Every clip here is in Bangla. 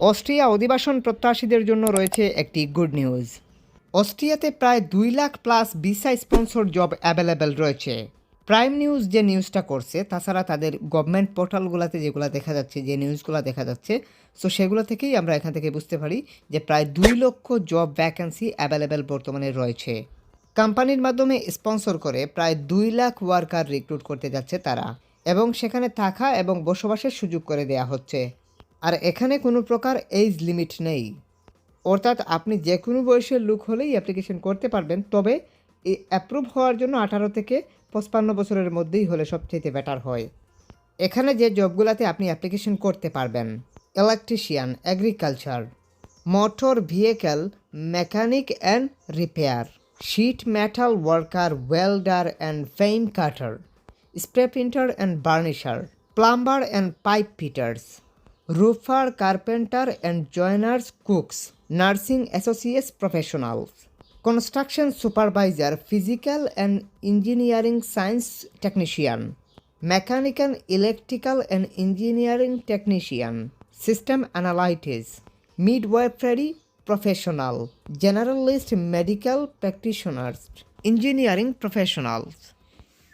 অস্ট্রিয়া অধিবাসন প্রত্যাশীদের জন্য রয়েছে একটি গুড নিউজ। অস্ট্রিয়াতে প্রায় 2 lakh plus visa sponsor job available রয়েছে। প্রাইম নিউজ যে নিউজটা করছে, তাছাড়া তাদের গভর্নমেন্ট পোর্টালগুলোতে যেগুলো দেখা যাচ্ছে, যে নিউজগুলো দেখা যাচ্ছে, সো সেগুলো থেকেই আমরা এখান থেকে বুঝতে পারি যে প্রায় 2 লক্ষ জব ভ্যাকেন্সি অ্যাভেলেবেল বর্তমানে রয়েছে। কোম্পানির মাধ্যমে স্পন্সর করে প্রায় 2 লাখ ওয়ার্কার রিক্রুট করতে যাচ্ছে তারা, এবং সেখানে থাকা এবং বসবাসের সুযোগ করে দেয়া হচ্ছে। আর এখানে কোনো প্রকার এজ লিমিট নেই, অর্থাৎ আপনি যে কোনো বয়সের লোক হলেই অ্যাপ্লিকেশন করতে পারবেন। তবে এই অ্যাপ্রুভ হওয়ার জন্য 18 থেকে 55 বছরের মধ্যেই হলে সবচেয়ে বেটার হয়। এখানে যে জবগুলোতে আপনি অ্যাপ্লিকেশন করতে পারবেন: electrician, agriculture, motor vehicle mechanic and repair, sheet metal worker, welder and flame cutter, spray printer and varnisher, plumber and pipe fitters, roofer, carpenter and joiners, cooks, nursing associates professionals, construction supervisor, physical and engineering science technician, mechanical, electrical and engineering technician, system analysts, midwifery professional, generalist, medical practitioners, engineering professionals.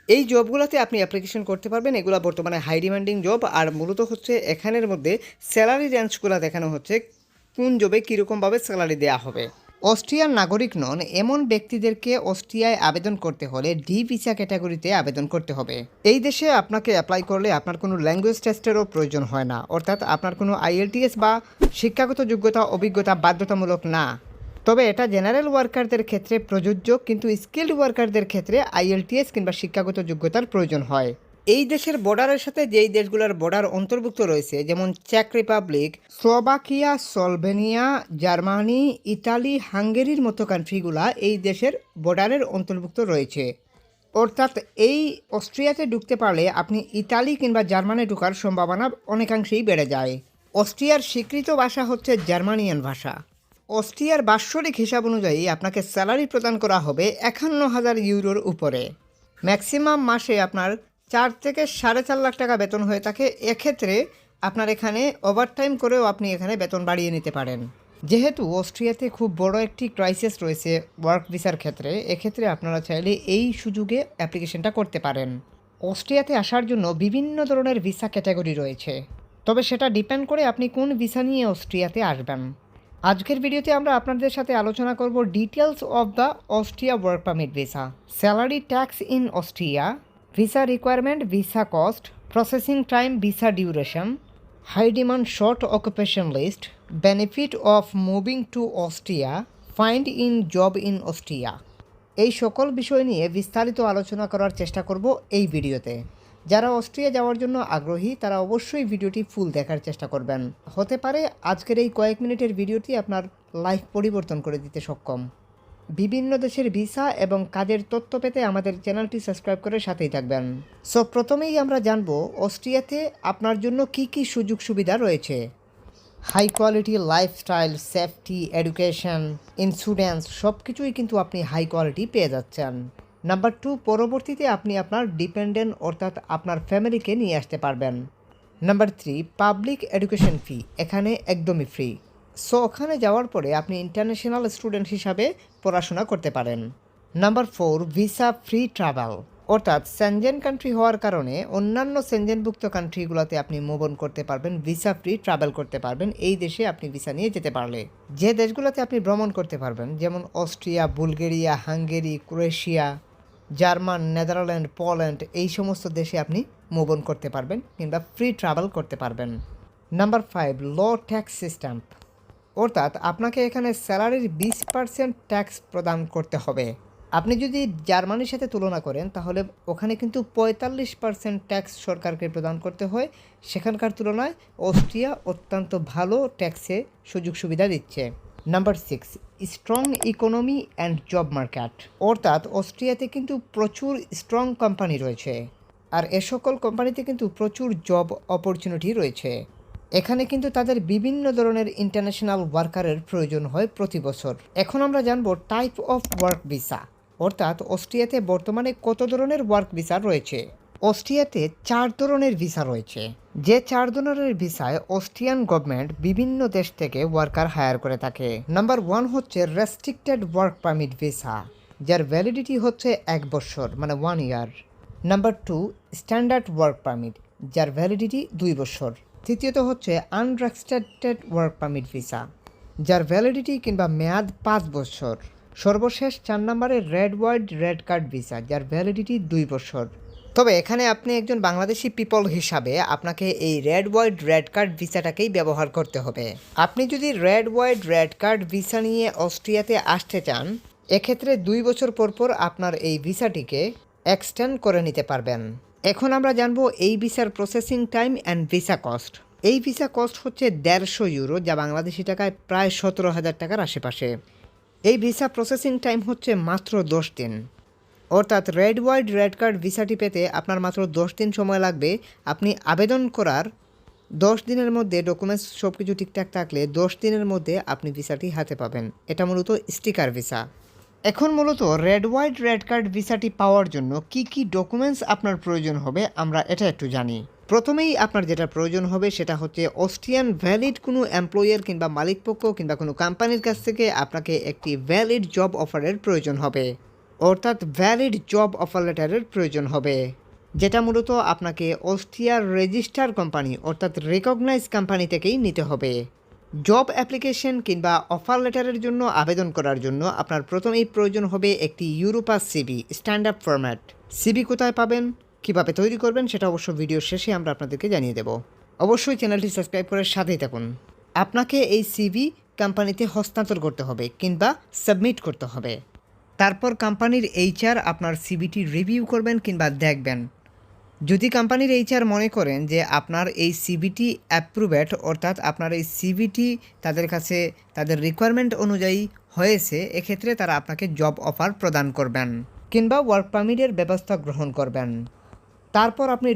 এই জবগুলোতে আপনি অ্যাপ্লিকেশন করতে পারবেন। এগুলো বর্তমানে হাই ডিমান্ডিং জব, আর মূলত হচ্ছে এখানের মধ্যে স্যালারি রেঞ্জগুলো দেখানো হচ্ছে কোন জবে কীরকমভাবে স্যালারি দেওয়া হবে। অস্ট্রিয়ার নাগরিক নন এমন ব্যক্তিদেরকে অস্ট্রিয়ায় আবেদন করতে হলে ডি ভিসা ক্যাটাগরিতে আবেদন করতে হবে। এই দেশে আপনাকে অ্যাপ্লাই করলে আপনার কোনো ল্যাঙ্গুয়েজ টেস্টেরও প্রয়োজন হয় না, অর্থাৎ আপনার কোনো IELTS বা শিক্ষাগত যোগ্যতা অভিজ্ঞতা বাধ্যতামূলক না। তবে এটা জেনারেল ওয়ার্কারদের ক্ষেত্রে প্রযোজ্য, কিন্তু স্কিল্ড ওয়ার্কারদের ক্ষেত্রে IELTS কিংবা শিক্ষাগত যোগ্যতার প্রয়োজন হয়। এই দেশের বর্ডারের সাথে যেই দেশগুলোর বর্ডার অন্তর্ভুক্ত রয়েছে, যেমন চেক Republic, Slovakia, Slovenia, Germany, Italy, হাঙ্গেরির মতো কান্ট্রিগুলা এই দেশের বর্ডারের অন্তর্ভুক্ত রয়েছে। অর্থাৎ এই অস্ট্রিয়াতে ঢুকতে পারলে আপনি ইতালি কিংবা জার্মানি ঢোকার সম্ভাবনা অনেকাংশেই বেড়ে যায়। অস্ট্রিয়ার স্বীকৃত ভাষা হচ্ছে জার্মানিয়ান ভাষা। অস্ট্রিয়ার বাৎসরিক হিসাব অনুযায়ী আপনাকে স্যালারি প্রদান করা হবে 51,000 ইউরোর উপরে। ম্যাক্সিমাম মাসে আপনার 4 থেকে 4.5 লাখ টাকা বেতন হয়ে থাকে। এক্ষেত্রে আপনার এখানে ওভারটাইম করেও আপনি এখানে বেতন বাড়িয়ে নিতে পারেন। যেহেতু অস্ট্রিয়াতে খুব বড় একটি ক্রাইসিস রয়েছে ওয়ার্ক ভিসার ক্ষেত্রে, এক্ষেত্রে আপনারা চাইলে এই সুযোগে অ্যাপ্লিকেশনটা করতে পারেন। অস্ট্রিয়াতে আসার জন্য বিভিন্ন ধরনের ভিসা ক্যাটাগরি রয়েছে, তবে সেটা ডিপেন্ড করে আপনি কোন ভিসা নিয়ে অস্ট্রিয়াতে আসবেন। আজকের ভিডিওতে আমরা আপনাদের সাথে আলোচনা করব details of the Austria work permit visa, salary tax in Austria, visa requirement, visa cost, processing time, visa duration, high demand short occupation list, benefit of moving to Austria, find in job in Austria. এই সকল বিষয় নিয়ে বিস্তারিত আলোচনা করার চেষ্টা করব এই ভিডিওতে। যারা অস্ট্রিয়া যাওয়ার জন্য আগ্রহী তারা অবশ্যই ভিডিওটি ফুল দেখার চেষ্টা করবেন। হতে পারে আজকের এই কয়েক মিনিটের ভিডিওটি আপনার লাইফ পরিবর্তন করে দিতে সক্ষম। বিভিন্ন দেশের ভিসা এবং কাজের তথ্য পেতে আমাদের চ্যানেলটি সাবস্ক্রাইব করে সাথেই থাকবেন। সো প্রথমেই আমরা জানব অস্ট্রিয়াতে আপনার জন্য কি কি সুযোগ সুবিধা রয়েছে। High quality lifestyle, safety, education, insurance সব কিছুই কিন্তু আপনি হাই কোয়ালিটি পেয়ে যাচ্ছেন। নাম্বার 2, পরবর্তীতে আপনি আপনার ডিপেন্ডেন্ট অর্থাৎ আপনার ফ্যামিলিকে নিয়ে আসতে পারবেন। নাম্বার 3, পাবলিক এডুকেশন ফি এখানে একদমই ফ্রি। সো ওখানে যাওয়ার পরে আপনি ইন্টারন্যাশনাল স্টুডেন্ট হিসাবে পড়াশোনা করতে পারেন। নাম্বার 4, ভিসা ফ্রি ট্রাভেল, অর্থাৎ সেনজেন কান্ট্রি হওয়ার কারণে অন্যান্য সেনজেনভুক্ত কান্ট্রিগুলোতে আপনি মুভ অন করতে পারবেন, ভিসা ফ্রি ট্রাভেল করতে পারবেন এই দেশে আপনি ভিসা নিয়ে যেতে পারলে। যে দেশগুলোতে আপনি ভ্রমণ করতে পারবেন যেমন Austria, Bulgaria, Hungary, Croatia, German, Netherland, Poland, এই সমস্ত দেশে আপনি মুভ অন করতে পারবেন কিংবা ফ্রি ট্রাভেল করতে পারবেন। নাম্বার 5, লো ট্যাক্স সিস্টেম, অর্থাৎ আপনাকে এখানে স্যালারির 20% ট্যাক্স প্রদান করতে হবে। আপনি যদি জার্মানির সাথে তুলনা করেন তাহলে ওখানে কিন্তু 45% ট্যাক্স সরকারকে প্রদান করতে হয়। সেখানকার তুলনায় অস্ট্রিয়া অত্যন্ত ভালো ট্যাক্সে সুযোগ সুবিধা দিচ্ছে। Number 6, strong economy and job market, অর্থাৎ অস্ট্রিয়াতে কিন্তু প্রচুর স্ট্রং কোম্পানি রয়েছে, আর এ সকল কোম্পানিতে কিন্তু প্রচুর জব অপরচুনিটি রয়েছে। এখানে কিন্তু তাদের বিভিন্ন ধরনের ইন্টারন্যাশনাল ওয়ার্কারের প্রয়োজন হয় প্রতি বছর। এখন আমরা জানবো টাইপ অফ ওয়ার্ক ভিসা, অর্থাৎ অস্ট্রিয়াতে বর্তমানে কত ধরনের ওয়ার্ক ভিসা রয়েছে। অস্ট্রিয়াতে 4 ধরনের ভিসা রয়েছে। যে 4 ধরনের ভিসায় অস্ট্রিয়ান গভর্নমেন্ট বিভিন্ন দেশ থেকে ওয়ার্কার হায়ার করে থাকে। নাম্বার 1 হচ্ছে রেস্ট্রিক্টেড ওয়ার্ক পারমিট ভিসা, যার ভ্যালিডিটি হচ্ছে 1 বছর মানে 1 ইয়ার। নাম্বার 2 স্ট্যান্ডার্ড ওয়ার্ক পারমিট, যার ভ্যালিডিটি 2 বছর। তৃতীয়ত হচ্ছে আনরেস্ট্রিক্টেড ওয়ার্ক পারমিট ভিসা, যার ভ্যালিডিটি কিংবা মেয়াদ 5 বছর। সর্বশেষ 4 নম্বরে রেড কার্ড ভিসা, যার ভ্যালিডিটি 2 বছর। তবে এখানে আপনি একজন বাংলাদেশি পিপল হিসাবে আপনাকে এই রেড কার্ড ভিসাটাকেই ব্যবহার করতে হবে। আপনি যদি রেড কার্ড ভিসা নিয়ে অস্ট্রিয়াতে আসতে চান, এক্ষেত্রে 2 বছর পর আপনার এই ভিসাটিকে এক্সটেন্ড করে নিতে পারবেন। এখন আমরা জানবো এই ভিসার processing time and visa cost. এই ভিসা কস্ট হচ্ছে 150 ইউরো, যা বাংলাদেশি টাকায় প্রায় 17,000 টাকার আশেপাশে। এই ভিসা প্রসেসিং টাইম হচ্ছে মাত্র 10 দিন। অর্থাৎ রেড কার্ড ভিসাটি পেতে আপনার মাত্র 10 দিন সময় লাগবে। আপনি আবেদন করার 10 দিনের মধ্যে ডকুমেন্টস সব কিছু ঠিকঠাক থাকলে 10 দিনের মধ্যে আপনি ভিসাটি হাতে পাবেন। এটা মূলত স্টিকার ভিসা। এখন মূলত রেড কার্ড ভিসাটি পাওয়ার জন্য কি কি ডকুমেন্টস আপনার প্রয়োজন হবে আমরা এটা একটু জানি। প্রথমেই আপনার যেটা প্রয়োজন হবে সেটা হচ্ছে অস্ট্রিয়ান ভ্যালিড কোনো এমপ্লয়ার কিংবা মালিকপক্ষ কিংবা কোনো কোম্পানির কাছ থেকে আপনাকে একটি ভ্যালিড জব অফারের প্রয়োজন হবে। অর্থাৎ ভ্যালিড জব অফার লেটারের প্রয়োজন হবে, যেটা মূলত আপনাকে অস্ট্রিয়ার রেজিস্টার কোম্পানি অর্থাৎ রেকগনাইজ কোম্পানি থেকেই নিতে হবে। জব অ্যাপ্লিকেশন কিংবা অফার লেটারের জন্য আবেদন করার জন্য আপনার প্রথমেই প্রয়োজন হবে একটি Europass CV standard format. CV কোথায় পাবেন, কিভাবে তৈরি করবেন সেটা অবশ্য ভিডিও শেষে আমরা আপনাদেরকে জানিয়ে দেব। অবশ্যই চ্যানেলটি সাবস্ক্রাইব করে সাথেই থাকুন। আপনাকে এই সিভি কোম্পানিতে হস্তান্তর করতে হবে কিংবা সাবমিট করতে হবে। তারপর কোম্পানির এইচআর আপনার সিভিটি রিভিউ করবেন কিংবা দেখবেন। যদি কোম্পানির এইচআর মনে করেন যে আপনার এই সিভিটি অ্যাপ্রুভেড, অর্থাৎ আপনার এই সিভিটি তাদের কাছে তাদের রিকোয়ারমেন্ট অনুযায়ী হয়েছে, এক্ষেত্রে তারা আপনাকে জব অফার প্রদান করবেন কিংবা ওয়ার্ক পারমিটের ব্যবস্থা গ্রহণ করবেন। তারপর আপনি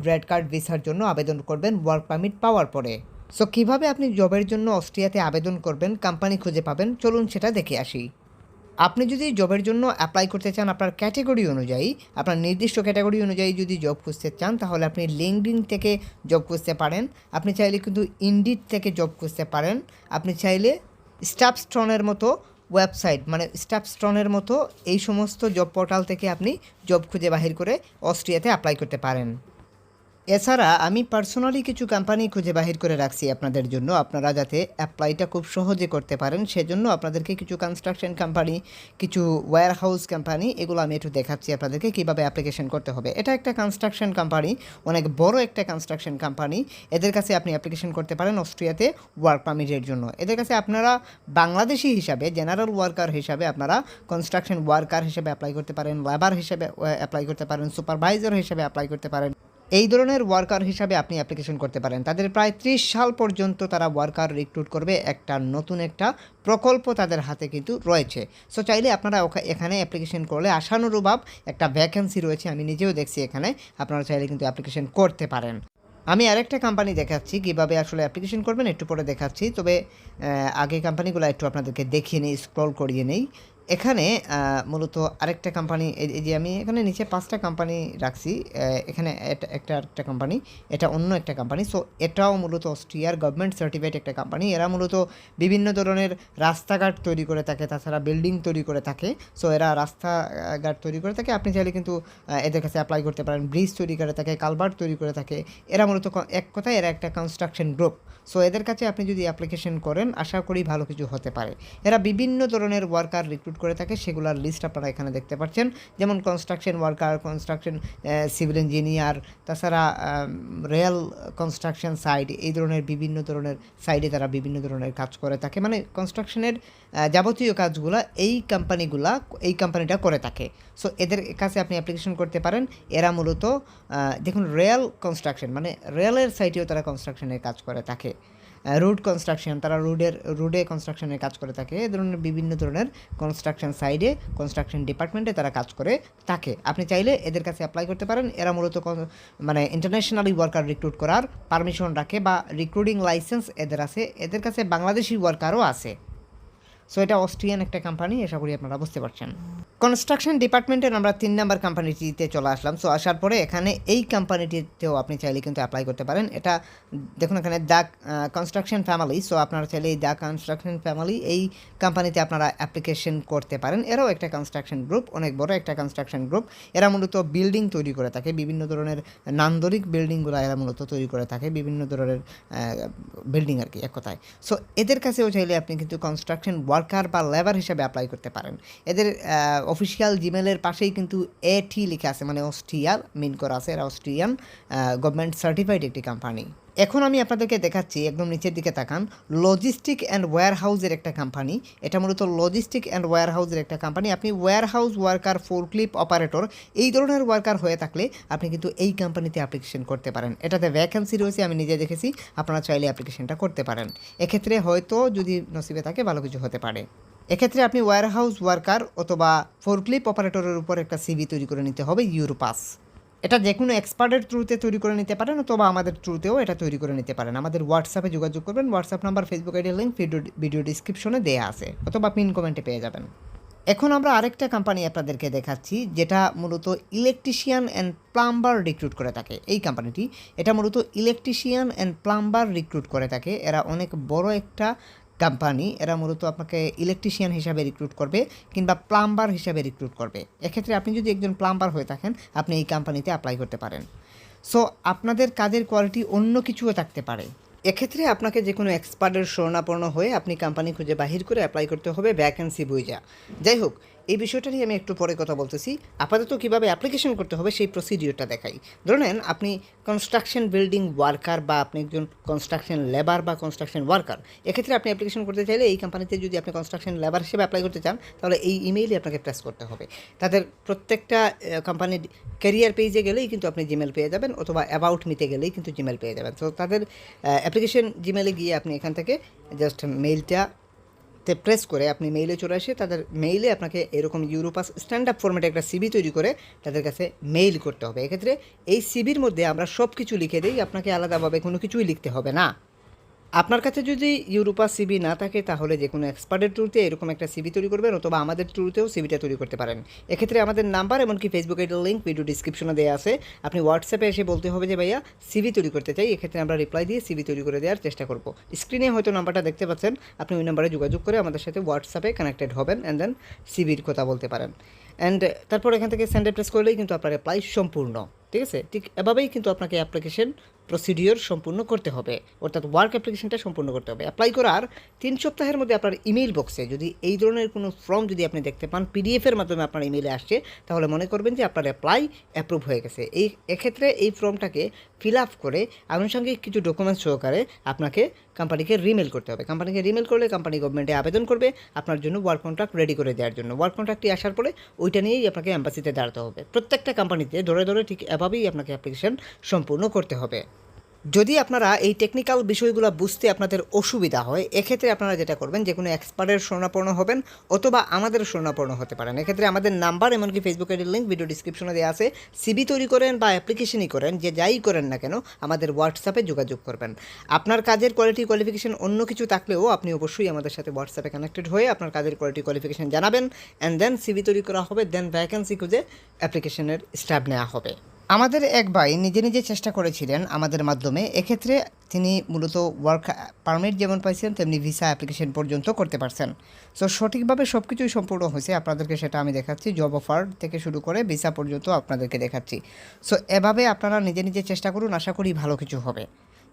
রেড কার্ড ভিসার জন্য আবেদন করবেন ওয়ার্ক পারমিট পাওয়ার পরে। সো কীভাবে আপনি জবের জন্য অস্ট্রিয়াতে আবেদন করবেন, কোম্পানি খুঁজে পাবেন, চলুন সেটা দেখে আসি। আপনি যদি জবের জন্য অ্যাপ্লাই করতে চান আপনার ক্যাটাগরি অনুযায়ী, আপনার নির্দিষ্ট ক্যাটাগরি অনুযায়ী যদি জব খুঁজতে চান, তাহলে আপনি লিঙ্কডইন থেকে জব খুঁজতে পারেন। আপনি চাইলে কিন্তু ইনডিড থেকে জব খুঁজতে পারেন। আপনি চাইলে স্টাফস্টনের মতো ওয়েবসাইট মানে স্টাফস্টনের মতো এই সমস্ত জব পোর্টাল থেকে আপনি জব খুঁজে বাহির করে অস্ট্রিয়াতে অ্যাপ্লাই করতে পারেন। এছাড়া আমি পার্সোনালি কিছু কোম্পানি খুঁজে বাহির করে রাখছি আপনাদের জন্য, আপনারা যাতে অ্যাপ্লাইটা খুব সহজে করতে পারেন সেজন্য আপনাদেরকে কিছু কনস্ট্রাকশন কোম্পানি, কিছু ওয়্যার হাউস কোম্পানি, এগুলো আমি একটু দেখাচ্ছি আপনাদেরকে কীভাবে অ্যাপ্লিকেশন করতে হবে। এটা একটা কনস্ট্রাকশন কোম্পানি, অনেক বড় একটা কনস্ট্রাকশন কোম্পানি। এদের কাছে আপনি অ্যাপ্লিকেশন করতে পারেন অস্ট্রিয়াতে ওয়ার্ক পারমিটের জন্য। এদের কাছে আপনারা বাংলাদেশি হিসাবে, জেনারেল ওয়ার্কার হিসাবে আপনারা কনস্ট্রাকশন ওয়ার্কার হিসেবে অ্যাপ্লাই করতে পারেন, লেবার হিসেবে অ্যাপ্লাই করতে পারেন, সুপারভাইজার হিসেবে অ্যাপ্লাই করতে পারেন। এই ধরনের ওয়ার্কার হিসাবে আপনি অ্যাপ্লিকেশন করতে পারেন। তাদের প্রায় 30 সাল পর্যন্ত তারা ওয়ার্কার রিক্রুট করবে, নতুন একটা প্রকল্প তাদের হাতে কিন্তু রয়েছে। সো চাইলে আপনারা এখানে অ্যাপ্লিকেশন করলে আশানুরূপ একটা ভ্যাকেন্সি রয়েছে, আমি নিজেও দেখছি এখানে, আপনারা চাইলে কিন্তু অ্যাপ্লিকেশন করতে পারেন। আমি আরেকটা কোম্পানি দেখাচ্ছি কীভাবে আসলে অ্যাপ্লিকেশন করবেন, একটু পরে দেখাচ্ছি। তবে আগে কোম্পানিগুলো একটু আপনাদেরকে দেখিয়ে নেই, স্ক্রল করিয়ে নেই। এখানে মূলত আরেকটা কোম্পানি, এই যে আমি এখানে নিচে 5টা কোম্পানি রাখছি, এখানে আরেকটা কোম্পানি, এটা অন্য একটা কোম্পানি। সো এটাও মূলত অস্ট্রিয়ার গভর্নমেন্ট সার্টিফাইড একটা কোম্পানি। এরা মূলত বিভিন্ন ধরনের রাস্তাঘাট তৈরি করে থাকে, তাছাড়া বিল্ডিং তৈরি করে থাকে। সো এরা রাস্তাঘাট তৈরি করে থাকে, আপনি চাইলে কিন্তু এদের কাছে অ্যাপ্লাই করতে পারেন। ব্রিজ তৈরি করে থাকে, কালভার্ট তৈরি করে থাকে। এরা মূলত এক কথায় এরা একটা কনস্ট্রাকশন গ্রুপ। সো এদের কাছে আপনি যদি অ্যাপ্লিকেশন করেন আশা করি ভালো কিছু হতে পারে। এরা বিভিন্ন ধরনের ওয়ার্কার রিক্রুট করে থাকে, সেগুলোর লিস্ট আপনারা এখানে দেখতে পাচ্ছেন, যেমন construction worker, construction civil engineer, তাছাড়া রেল কনস্ট্রাকশন সাইড, এই ধরনের বিভিন্ন ধরনের সাইডে তারা বিভিন্ন ধরনের কাজ করে থাকে। মানে কনস্ট্রাকশনের যাবতীয় কাজগুলো এই কোম্পানিটা করে থাকে। সো এদের কাছে আপনি অ্যাপ্লিকেশন করতে পারেন। এরা মূলত দেখুন রেল কনস্ট্রাকশন মানে রেলের সাইটেও তারা কনস্ট্রাকশনের কাজ করে থাকে। রোড কনস্ট্রাকশন, তারা রোডে কনস্ট্রাকশনের কাজ করে থাকে। এ ধরনের বিভিন্ন ধরনের কনস্ট্রাকশন সাইডে, কনস্ট্রাকশন ডিপার্টমেন্টে তারা কাজ করে থাকে। আপনি চাইলে এদের কাছে অ্যাপ্লাই করতে পারেন। এরা মূলত মানে ইন্টারন্যাশনালি ওয়ার্কার রিক্রুট করার পারমিশন রাখে বা রিক্রুটিং লাইসেন্স এদের আছে। এদের কাছে বাংলাদেশি ওয়ার্কারও আছে। সো এটা অস্ট্রিয়ান একটা কোম্পানি, আশা করি আপনারা বুঝতে পারছেন। কনস্ট্রাকশন ডিপার্টমেন্টের আমরা 3 নাম্বার কোম্পানিটিতে চলে আসলাম। সো আসার পরে এখানে এই কোম্পানিটিতেও আপনি চাইলে কিন্তু অ্যাপ্লাই করতে পারেন। এটা দেখুন এখানে দ্য কনস্ট্রাকশন ফ্যামিলি। সো আপনারা চাইলে এই দ্য কনস্ট্রাকশন ফ্যামিলি এই কোম্পানিতে আপনারা অ্যাপ্লিকেশন করতে পারেন। এরাও একটা কনস্ট্রাকশন গ্রুপ, অনেক বড় একটা কনস্ট্রাকশন গ্রুপ। এরা মূলত বিল্ডিং তৈরি করে থাকে, বিভিন্ন ধরনের নান্দনিক বিল্ডিংগুলো এরা মূলত তৈরি করে থাকে, বিভিন্ন ধরনের বিল্ডিং আর কি এক কথায়। সো এদের কাছেও চাইলে আপনি কিন্তু কনস্ট্রাকশন ওয়ার্কার বা লেবার হিসাবে অ্যাপ্লাই করতে পারেন। এদের অফিসিয়াল জিমেলের পাশেই কিন্তু এটি লেখা আছে, মানে অস্ট্রিয়ার মিন করা আছে, এরা অস্ট্রিয়ান গভর্নমেন্ট সার্টিফাইড একটি কোম্পানি। এখন আমি আপনাদেরকে দেখাচ্ছি, একদম নিচের দিকে তাকান, লজিস্টিক অ্যান্ড ওয়্যার হাউসের একটা কোম্পানি। এটা মূলত লজিস্টিক অ্যান্ড ওয়্যার হাউসের একটা কোম্পানি। আপনি warehouse worker, forklift operator এই ধরনের ওয়ার্কার হয়ে থাকলে আপনি কিন্তু এই কোম্পানিতে অ্যাপ্লিকেশন করতে পারেন। এটাতে ভ্যাকেন্সি রয়েছে, আমি নিজে দেখেছি, আপনারা চাইলে অ্যাপ্লিকেশনটা করতে পারেন। এক্ষেত্রে হয়তো যদি নসিবে থাকে ভালো কিছু হতে পারে। এক্ষেত্রে আপনি ওয়্যার হাউস ওয়ার্কার অথবা ফোরক্লিপ অপারেটরের উপর একটা সিভি তৈরি করে নিতে হবে ইউরোপাস। এটা যে কোনো এক্সপার্টের থ্রুতে তৈরি করে নিতে পারেন অথবা আমাদের থ্রুতেও এটা তৈরি করে নিতে পারেন। আমাদের হোয়াটসঅ্যাপে যোগাযোগ করবেন, হোয়াটসঅ্যাপ নাম্বার, ফেসবুক আইডির লিঙ্ক ভিডিও ডিসক্রিপশনে দেওয়া আছে অথবা পিন কমেন্টে পেয়ে যাবেন। এখন আমরা আরেকটা কোম্পানি আপনাদেরকে দেখাচ্ছি, যেটা মূলত ইলেকট্রিশিয়ান অ্যান্ড প্লাম্বার রিক্রুট করে থাকে। এই কোম্পানিটি এটা মূলত ইলেকট্রিশিয়ান অ্যান্ড প্লাম্বার রিক্রুট করে থাকে। এরা অনেক বড় একটা কোম্পানি। এরা মূলত আপনাকে ইলেকট্রিশিয়ান হিসাবে রিক্রুট করবে কিংবা প্লাম্বার হিসাবে রিক্রুট করবে। এক্ষেত্রে আপনি যদি একজন প্লাম্বার হয়ে থাকেন আপনি এই কোম্পানিতে অ্যাপ্লাই করতে পারেন। সো আপনাদের কাজের কোয়ালিটি অন্য কিছুও থাকতে পারে। এক্ষেত্রে আপনাকে যে কোনো এক্সপার্টের শরণাপন্ন হয়ে আপনি কোম্পানি খুঁজে বাহির করে অ্যাপ্লাই করতে হবে ভ্যাকেন্সি বুঝা। যাই হোক, এই বিষয়টা নিয়ে আমি একটু পরে কথা বলতেছি। আপাতত কীভাবে অ্যাপ্লিকেশন করতে হবে সেই প্রসিডিওরটা দেখাই। ধরে নেন আপনি কনস্ট্রাকশন বিল্ডিং ওয়ার্কার বা আপনি একজন কনস্ট্রাকশন লেবার বা কনস্ট্রাকশন ওয়ার্কার। এক্ষেত্রে আপনি অ্যাপ্লিকেশন করতে চাইলে এই কোম্পানিতে যদি আপনি কনস্ট্রাকশন লেবার হিসেবে অ্যাপ্লাই করতে চান তাহলে এই ইমেইলে আপনাকে প্রেস করতে হবে। তাদের প্রত্যেকটা কোম্পানির ক্যারিয়ার পেজে গেলেই কিন্তু আপনি জিমেল পেয়ে যাবেন অথবা অ্যাবাউট মিতে গেলেই কিন্তু জিমেল পেয়ে যাবেন। তো তাদের অ্যাপ্লিকেশন জিমেলে গিয়ে আপনি এখান থেকে জাস্ট মেইলটাতে প্রেস করে আপনি মেইলে চলে আসে তাদের মেইলে আপনাকে এরকম ইউরোপাস স্ট্যান্ড আপ ফরম্যাটে একটা সিভি তৈরি করে তাদের কাছে মেইল করতে হবে। এক্ষেত্রে এই সিভির মধ্যে আমরা সব কিছু লিখে দিই, আপনাকে আলাদাভাবে কোনো কিছুই লিখতে হবে না। আপনার কাছে যদি ইউরোপা সিবি না থাকে তাহলে যে কোনো এক্সপার্টের থ্রুতে এরকম একটা সিবি তৈরি করবেন অথবা আমাদের থ্রুতেও সিবিটা তৈরি করতে পারেন। এক্ষেত্রে আমাদের নাম্বার এমনকি ফেসবুক আইডির লিঙ্ক ভিডিও ডিসক্রিপশনে দেওয়া আছে। আপনি হোয়াটসঅ্যাপে এসে বলতে হবে যে ভাইয়া সিবি তৈরি করতে চাই, এক্ষেত্রে আমরা রিপ্লাই দিয়ে সিবি তৈরি করে দেওয়ার চেষ্টা করব। স্ক্রিনে হয়তো নাম্বারটা দেখতে পাচ্ছেন, আপনি ওই নাম্বারে যোগাযোগ করে আমাদের সাথে হোয়াটসঅ্যাপে কানেক্টেড হবেন অ্যান্ড দেন সিবির কথা বলতে পারেন। অ্যান্ড তারপর এখান থেকে সেন্ডে প্রেস করলেই কিন্তু আপনার অ্যাপ্লাই সম্পূর্ণ। ঠিক আছে, ঠিক এভাবেই কিন্তু আপনাকে অ্যাপ্লিকেশন প্রসিডিওর সম্পূর্ণ করতে হবে, অর্থাৎ ওয়ার্ক অ্যাপ্লিকেশনটা সম্পূর্ণ করতে হবে। অ্যাপ্লাই করার 3 সপ্তাহের মধ্যে আপনার ইমেইল বক্সে যদি এই ধরনের কোনো ফর্ম যদি আপনি দেখতে পান পিডিএফের মাধ্যমে আপনার ইমেইলে আসছে তাহলে মনে করবেন যে আপনার অ্যাপ্লাই অ্যাপ্রুভ হয়ে গেছে। এক্ষেত্রে এই ফর্মটাকে ফিল আপ করে আনুষঙ্গিক কিছু ডকুমেন্টস সহকারে আপনাকে কোম্পানিকে রিমেল করতে হবে। কোম্পানিকে রিমেল করলে কোম্পানি গভর্নমেন্টে আবেদন করবে আপনার জন্য ওয়ার্ক কন্ট্রাক্ট রেডি করে দেওয়ার জন্য। ওয়ার্ক কন্ট্রাক্টটি আসার পরে ওইটা নিয়েই আপনাকে অ্যাম্বাসিতে দাঁড়াতে হবে। প্রত্যেকটা কোম্পানিতে ধরে ধরে ঠিক এভাবেই আপনাকে অ্যাপ্লিকেশন সম্পূর্ণ করতে হবে। যদি আপনারা এই টেকনিক্যাল বিষয়গুলো বুঝতে আপনাদের অসুবিধা হয় এক্ষেত্রে আপনারা যেটা করবেন যে কোনো এক্সপার্টের শরণাপন্ন হবেন অথবা আমাদের শরণাপন্ন হতে পারেন। এক্ষেত্রে আমাদের নাম্বার এমনকি ফেসবুক আইডির লিঙ্ক ভিডিও ডিসক্রিপশনে দেওয়া আছে। সিবি তৈরি করেন বা অ্যাপ্লিকেশনই করেন, যে যাই করেন না কেন আমাদের হোয়াটসঅ্যাপে যোগাযোগ করবেন। আপনার কাজের কোয়ালিফিকেশন অন্য কিছু থাকলেও আপনি অবশ্যই আমাদের সাথে হোয়াটসঅ্যাপে কানেক্টেড হয়ে আপনার কাজের কোয়ালিফিকেশন জানাবেন অ্যান্ড দেন সিবি তৈরি করা হবে, দেন ভ্যাকেন্সি খুঁজে অ্যাপ্লিকেশনের স্টেপ নেওয়া হবে। আমাদের এক ভাই নিজে নিজে চেষ্টা করেছিলেন আমাদের মাধ্যমে। এক্ষেত্রে তিনি মূলত ওয়ার্ক পারমিট যেমন পাইছেন তেমনি ভিসা অ্যাপ্লিকেশন পর্যন্ত করতে পারছেন। সো সঠিকভাবে সব কিছুই সম্পূর্ণ হয়েছে, আপনাদেরকে সেটা আমি দেখাচ্ছি। জব অফার থেকে শুরু করে ভিসা পর্যন্ত আপনাদেরকে দেখাচ্ছি। সো এভাবে আপনারা নিজে নিজে চেষ্টা করুন, আশা করি ভালো কিছু হবে।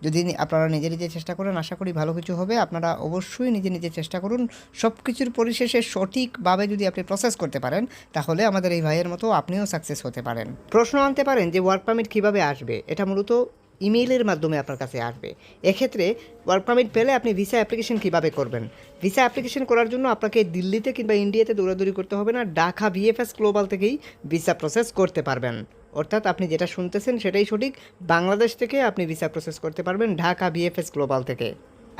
যদি আপনারা নিজে নিজে চেষ্টা করেন আশা করি ভালো কিছু হবে। আপনারা অবশ্যই নিজে নিজে চেষ্টা করুন। সব কিছুর পরিশেষে সঠিকভাবে যদি আপনি প্রসেস করতে পারেন তাহলে আমাদের এই ভাইয়ের মতো আপনিও সাকসেস হতে পারেন। প্রশ্ন আনতে পারেন যে ওয়ার্ক পারমিট কীভাবে আসবে, এটা মূলত ইমেইলের মাধ্যমে আপনার কাছে আসবে। এক্ষেত্রে ওয়ার্ক পারমিট পেলে আপনি ভিসা অ্যাপ্লিকেশন কীভাবে করবেন, ভিসা অ্যাপ্লিকেশন করার জন্য আপনাকে দিল্লিতে কিংবা ইন্ডিয়াতে দৌড়াদৌড়ি করতে হবে না, ঢাকা ভিএফএস গ্লোবাল থেকেই ভিসা প্রসেস করতে পারবেন। অর্থাৎ আপনি যেটা শুনতেছেন সেটাই সঠিক, বাংলাদেশ থেকে আপনি ভিসা প্রসেস করতে পারবেন ঢাকা ভিএফএস গ্লোবাল থেকে।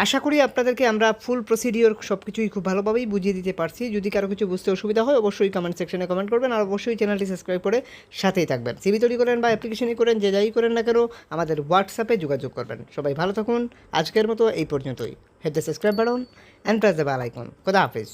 আশা করি আপনাদেরকে আমরা ফুল প্রসিডিওর সব কিছুই খুব ভালোভাবেই বুঝিয়ে দিতে পারছি। যদি কারো কিছু বুঝতে অসুবিধা হয় অবশ্যই কমেন্ট সেকশনে কমেন্ট করবেন আর অবশ্যই চ্যানেলটি সাবস্ক্রাইব করে সাথেই থাকবেন। সিভি তৈরি করেন বা অ্যাপ্লিকেশনই করেন, যে যাই করেন না কেন আমাদের হোয়াটসঅ্যাপে যোগাযোগ করবেন। সবাই ভালো থাকুন, আজকের মতো এই পর্যন্তই। Hit the subscribe button and press the bell icon. খোদা হাফিজ।